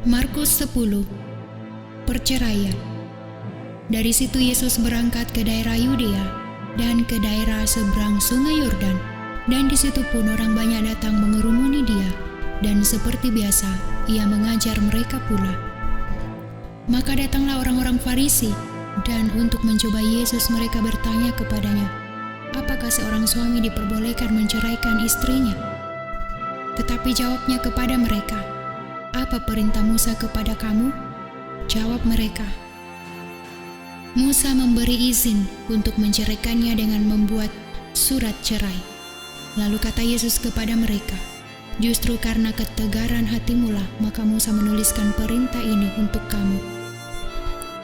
Markus 10. Perceraian. Dari situ Yesus berangkat ke daerah Yudea dan ke daerah seberang sungai Yordan, dan di situ pun orang banyak datang mengerumuni dia, dan seperti biasa ia mengajar mereka pula. Maka datanglah orang-orang Farisi, dan untuk mencoba Yesus mereka bertanya kepadanya, apakah seorang suami diperbolehkan menceraikan istrinya? Tetapi jawabnya kepada mereka, apa perintah Musa kepada kamu? Jawab mereka, Musa memberi izin untuk menceraikannya dengan membuat surat cerai. Lalu kata Yesus kepada mereka, justru karena ketegaran hatimulah maka Musa menuliskan perintah ini untuk kamu.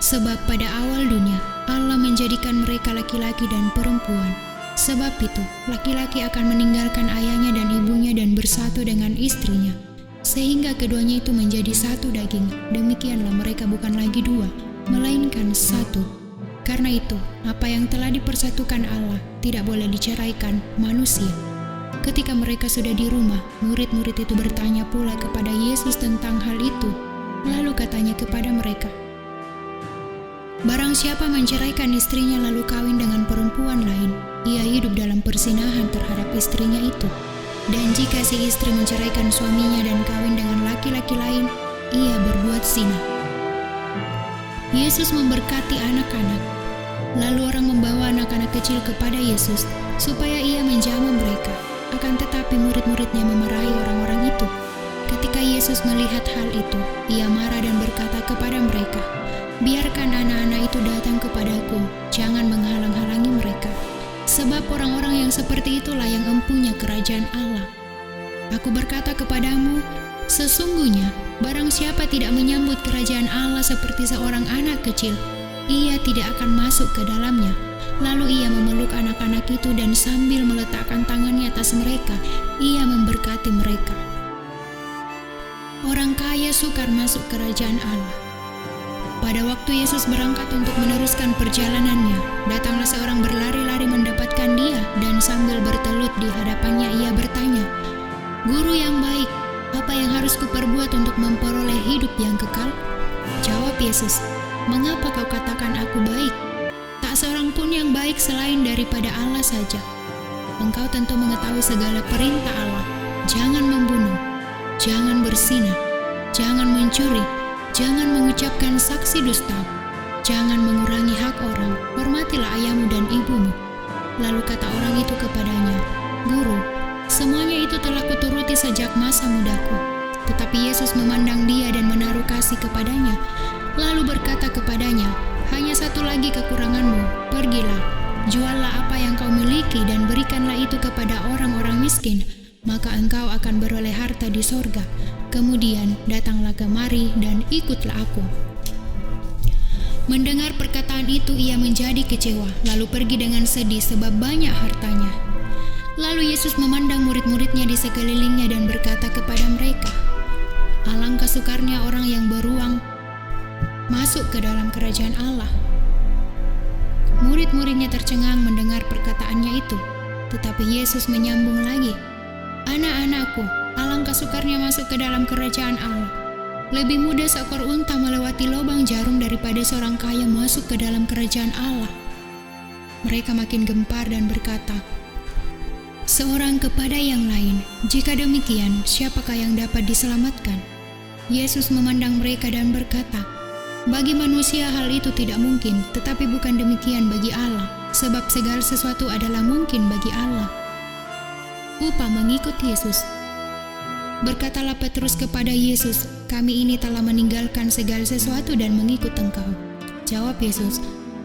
Sebab pada awal dunia Allah menjadikan mereka laki-laki dan perempuan. Sebab itu laki-laki akan meninggalkan ayahnya dan ibunya dan bersatu dengan istrinya, sehingga keduanya itu menjadi satu daging. Demikianlah mereka bukan lagi dua, melainkan satu. Karena itu, apa yang telah dipersatukan Allah tidak boleh diceraikan manusia. Ketika mereka sudah di rumah, murid-murid itu bertanya pula kepada Yesus tentang hal itu. Lalu katanya kepada mereka, barang siapa menceraikan istrinya lalu kawin dengan perempuan lain, ia hidup dalam persinahan terhadap istrinya itu. Dan jika si istri menceraikan suaminya dan kawin dengan laki-laki lain, ia berbuat zina. Yesus memberkati anak-anak. Lalu orang membawa anak-anak kecil kepada Yesus, supaya ia menjamah mereka. Akan tetapi murid-muridnya memarahi orang-orang itu. Ketika Yesus melihat hal itu, ia marah dan berkata kepada mereka, biarkan anak-anak itu datang kepadaku, jangan menghalang-halangi mereka. Sebab orang-orang yang seperti itulah yang empunya kerajaan Allah. Aku berkata kepadamu, sesungguhnya barang siapa tidak menyambut kerajaan Allah seperti seorang anak kecil, ia tidak akan masuk ke dalamnya. Lalu ia memeluk anak-anak itu dan sambil meletakkan tangannya atas mereka, ia memberkati mereka. Orang kaya sukar masuk kerajaan Allah. Pada waktu Yesus berangkat untuk meneruskan perjalanannya, datanglah seorang berlari-lari mendapatkan dia, dan sambil bertelut di hadapannya ia bertanya, Guru yang baik, apa yang harus kuperbuat untuk memperoleh hidup yang kekal? Jawab Yesus, mengapa kau katakan aku baik? Tak seorang pun yang baik selain daripada Allah saja. Engkau tentu mengetahui segala perintah Allah, jangan membunuh, jangan berzina, jangan mencuri, jangan mengucapkan saksi dusta, jangan mengurangi hak orang, hormatilah ayahmu dan ibumu. Lalu kata orang itu kepadanya, Guru, semuanya itu telah kuturuti sejak masa mudaku. Tetapi Yesus memandang dia dan menaruh kasih kepadanya, lalu berkata kepadanya, hanya satu lagi kekuranganmu, pergilah, juallah apa yang kau miliki dan berikanlah itu kepada orang-orang miskin, maka engkau akan beroleh harta di sorga. Kemudian datanglah kemari dan ikutlah aku. Mendengar perkataan itu ia menjadi kecewa, lalu pergi dengan sedih sebab banyak hartanya. Lalu Yesus memandang murid-muridnya di sekelilingnya dan berkata kepada mereka, alangkah sukarnya orang yang beruang masuk ke dalam kerajaan Allah. Murid-muridnya tercengang mendengar perkataannya itu, tetapi Yesus menyambung lagi, anak-anakku, alangkah sukarnya masuk ke dalam kerajaan Allah. Lebih mudah seekor unta melewati lubang jarum daripada seorang kaya masuk ke dalam kerajaan Allah. Mereka makin gempar dan berkata, seorang kepada yang lain, jika demikian, siapakah yang dapat diselamatkan? Yesus memandang mereka dan berkata, bagi manusia hal itu tidak mungkin, tetapi bukan demikian bagi Allah, sebab segala sesuatu adalah mungkin bagi Allah. Upah mengikut Yesus. Berkatalah Petrus kepada Yesus, kami ini telah meninggalkan segala sesuatu dan mengikut Engkau. Jawab Yesus,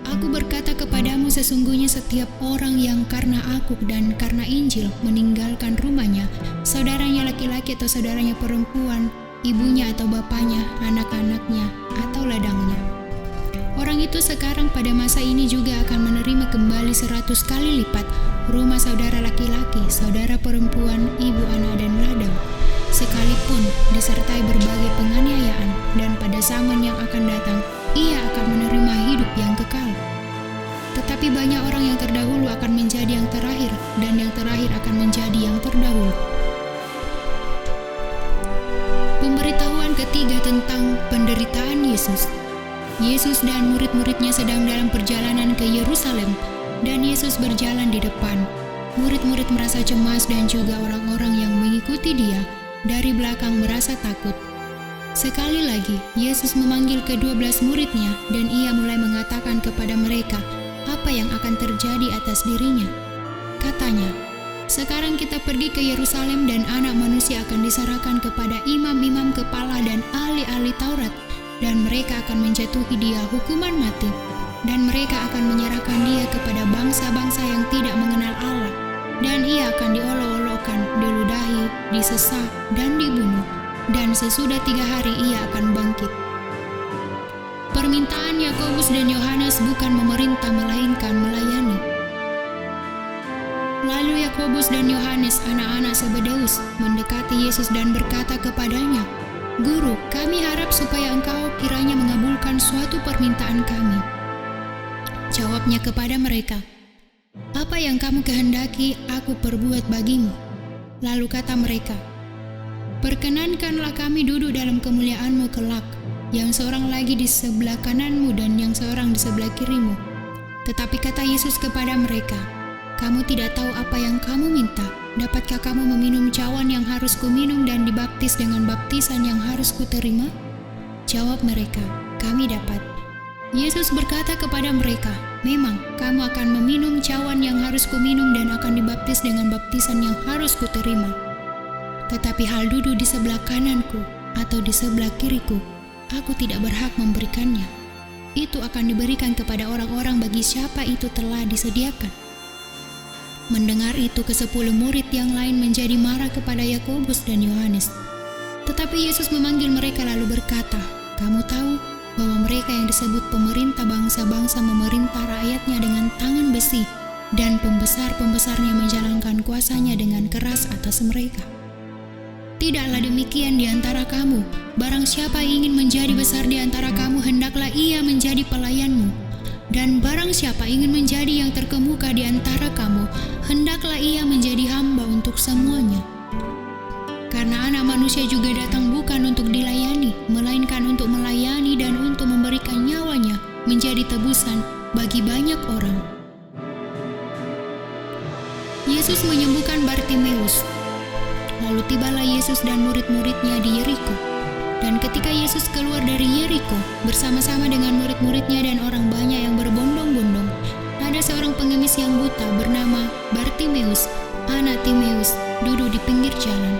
aku berkata kepadamu sesungguhnya setiap orang yang karena aku dan karena Injil meninggalkan rumahnya, saudaranya laki-laki atau saudaranya perempuan, ibunya atau bapaknya, anak-anaknya, atau ladangnya. Orang itu sekarang pada masa ini juga akan menerima kembali 100 kali lipat rumah saudara laki-laki, saudara perempuan, ibu, anak, dan ladang, sekalipun disertai berbagai penganiayaan, dan pada zaman yang akan datang, ia akan menerima hidup yang kekal. Tetapi banyak orang yang terdahulu akan menjadi yang terakhir, dan yang terakhir akan menjadi yang terdahulu. Pemberitahuan ketiga ketiga tentang penderitaan Yesus. Yesus dan murid-muridnya sedang dalam perjalanan ke Yerusalem, dan Yesus berjalan di depan. Murid-murid merasa cemas dan juga orang-orang yang mengikuti dia dari belakang merasa takut. Sekali lagi, Yesus memanggil ke-12 muridnya dan ia mulai mengatakan kepada mereka apa yang akan terjadi atas dirinya. Katanya, "Sekarang kita pergi ke Yerusalem dan Anak Manusia akan diserahkan kepada imam-imam kepala dan ahli-ahli Taurat, dan mereka akan menjatuhi dia hukuman mati, dan mereka akan menyerahkan dia kepada bangsa-bangsa yang tidak mengenal Allah, dan ia akan diolok-olokkan, diludahi, disesah, dan dibunuh, dan sesudah 3 hari ia akan bangkit." Permintaan Yakobus dan Yohanes bukan memerintah melainkan melayani. Lalu Yakobus dan Yohanes, anak-anak Zebedeus, mendekati Yesus dan berkata kepadanya, "Guru, kami harap supaya engkau kiranya mengabulkan suatu permintaan kami." Jawabnya kepada mereka, "Apa yang kamu kehendaki aku perbuat bagimu?" Lalu kata mereka, "Perkenankanlah kami duduk dalam kemuliaan-Mu kelak, yang seorang lagi di sebelah kananmu dan yang seorang di sebelah kirimu." Tetapi kata Yesus kepada mereka, "Kamu tidak tahu apa yang kamu minta. Dapatkah kamu meminum cawan yang harus kuminum dan dibaptis dengan baptisan yang harus kuterima?" Jawab mereka, "Kami dapat." Yesus berkata kepada mereka, "Memang kamu akan meminum cawan yang harus kuminum dan akan dibaptis dengan baptisan yang harus kuterima. Tetapi hal duduk di sebelah kananku atau di sebelah kiriku, aku tidak berhak memberikannya. Itu akan diberikan kepada orang-orang bagi siapa itu telah disediakan." Mendengar itu, ke-10 murid yang lain menjadi marah kepada Yakobus dan Yohanes. Tetapi Yesus memanggil mereka lalu berkata, "Kamu tahu bahwa mereka yang disebut pemerintah bangsa-bangsa memerintah rakyatnya dengan tangan besi, dan pembesar-pembesarnya menjalankan kuasanya dengan keras atas mereka. Tidaklah demikian di antara kamu. Barang siapa ingin menjadi besar di antara kamu, hendaklah ia menjadi pelayanmu. Dan barang siapa ingin menjadi yang terkemuka di antara kamu, hendaklah ia menjadi hamba untuk semuanya. Karena Anak Manusia juga datang bukan untuk dilayani, melainkan untuk melayani dan untuk memberikan nyawanya menjadi tebusan bagi banyak orang." Yesus menyembuhkan Bartimeus. Lalu tibalah Yesus dan murid-muridnya di Yeriko. Dan ketika Yesus keluar dari Yeriko bersama-sama dengan murid-muridnya dan orang banyak yang berbondong-bondong, ada seorang pengemis yang buta bernama Bartimeus, anak Timeus, duduk di pinggir jalan.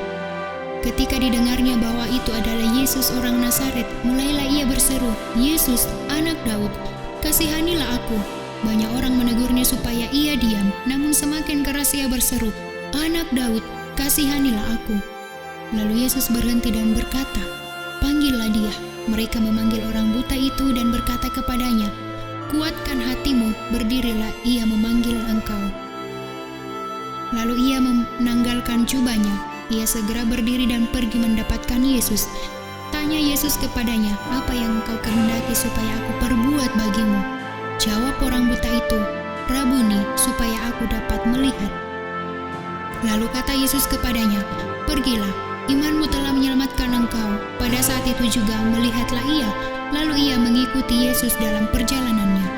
Ketika didengarnya bahwa itu adalah Yesus orang Nazaret, mulailah ia berseru, "Yesus, anak Daud, kasihanilah aku." Banyak orang menegurnya supaya ia diam, namun semakin keras ia berseru, "Anak Daud, kasihanilah aku." Lalu Yesus berhenti dan berkata, "Panggillah dia." Mereka memanggil orang buta itu dan berkata kepadanya, "Kuatkan hatimu, berdirilah, ia memanggil engkau." Lalu ia menanggalkan jubahnya. Ia segera berdiri dan pergi mendapatkan Yesus. Tanya Yesus kepadanya, "Apa yang engkau kehendaki supaya aku perbuat bagimu?" Jawab orang buta itu, "Rabuni, supaya aku dapat melihat." Lalu kata Yesus kepadanya, "Pergilah, imanmu telah menyelamatkan engkau." Pada saat itu juga melihatlah ia, lalu ia mengikuti Yesus dalam perjalanannya.